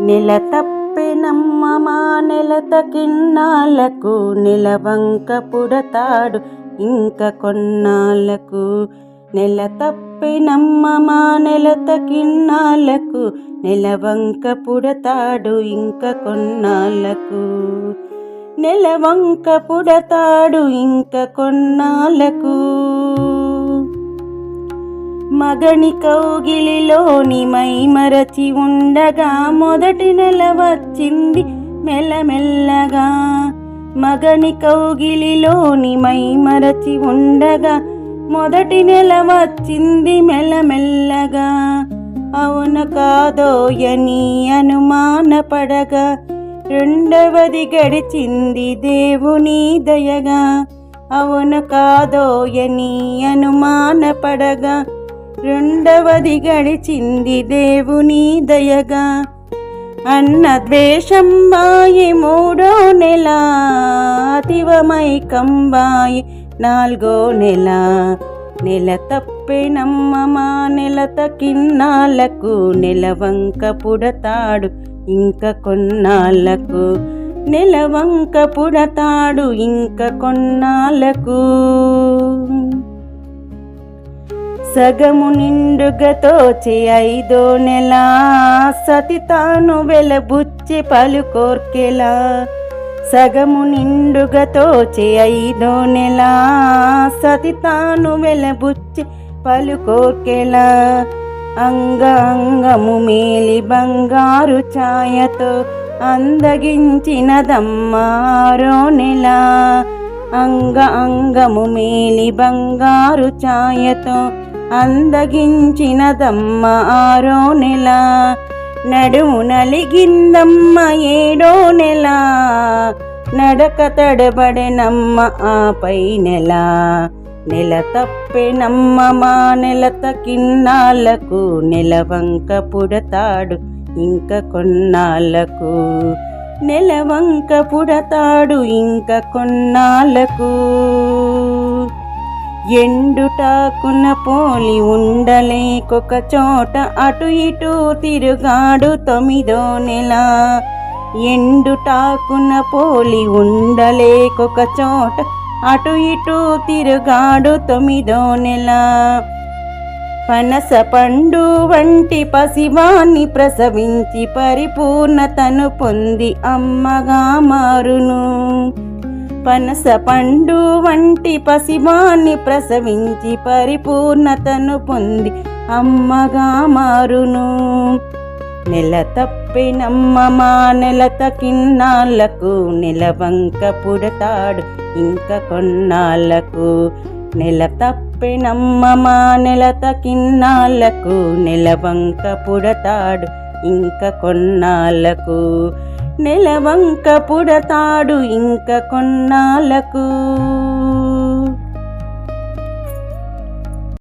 నెల తప్పెనమ్మ మా నెలత కిన్నాళ్ళకు, నెలవంక పుడతాడు ఇంక కొన్నాళ్ళకు. నెల తప్పెనమ్మ మా నెలత కిన్నాళ్ళకు, నెలవంక పుడతాడు ఇంక కొన్నాళ్ళకు. నెలవంక పుడతాడు ఇంక కొన్నాళ్ళకు. మగని కౌగిలిలోని మైమరచి ఉండగా, మొదటి నెల వచ్చింది మెల్లమెల్లగా. మగని కౌగిలిలోని మైమరచి ఉండగా, మొదటి నెల వచ్చింది మెల్లమెల్లగా. అవున కాదోయని అనుమానపడగా, రెండవది గడిచింది దేవుని దయగా. అవును కాదోయని అనుమానపడగా, రెండవది గడిచింది దేవుని దయగా. అన్న ద్వేషం బాయి మూడో నెల, అతివమై కంబాయి నాలుగో నెల. నెల తప్పెనమ్మ మా నెలత కిన్నాళ్ళకు, నెలవంక పుడతాడు ఇంక కొన్నాళ్ళకు. నెలవంక పుడతాడు ఇంక కొన్నాళ్ళకు. సగము నిండుగా తోచే ఐదో నెల, సతి తాను వెలబుచ్చి పలుకోర్కెలా. సగము నిండుగా తోచే ఐదో నెల, సతి తాను వెలబుచ్చి పలుకోర్కెలా. అంగ అంగము మేలి బంగారు ఛాయతో, అందగించినదమ్మారో నెల. అంగ అంగము మేలి బంగారు ఛాయతో, అందగించినదమ్మ ఆరో నెల. నడుము నలిగిందమ్మ ఏడో నెల, నడక తడబడెనమ్మ ఆపై నెల. నెల తప్పెనమ్మ మా నెలత కిన్నాళ్ళకు, నెలవంక పుడతాడు ఇంక కొన్నాళ్ళకు. నెలవంక పుడతాడు ఇంక కొన్నాళ్ళకు. ఎండుటాకున పోలి ఉండలేకొక చోట, అటు ఇటు తిరుగాడు తొమ్మిదో నెల. ఎండుటాకున పోలి ఉండలేకొక చోట, అటు ఇటు తిరుగాడు తొమ్మిదో నెల. పనస పండు వంటి పసివాణ్ణి ప్రసవించి, పరిపూర్ణతను పొంది అమ్మగా మారును. పనస పండు వంటి పసివాణ్ణి ప్రసవించి, పరిపూర్ణతను పొంది అమ్మగా మారును. నెల తప్పెనమ్మ మా నెలత కిన్నాళ్ళకు, నెలవంక పుడతాడు ఇంక కొన్నాళ్ళకు. నెల తప్పెనమ్మ మా నెలత కిన్నాళ్ళకు, నెలవంక పుడతాడు ఇంక కొన్నాళ్ళకు. నెలవంక పుడతాడు ఇంక కొన్నాళ్ళకు.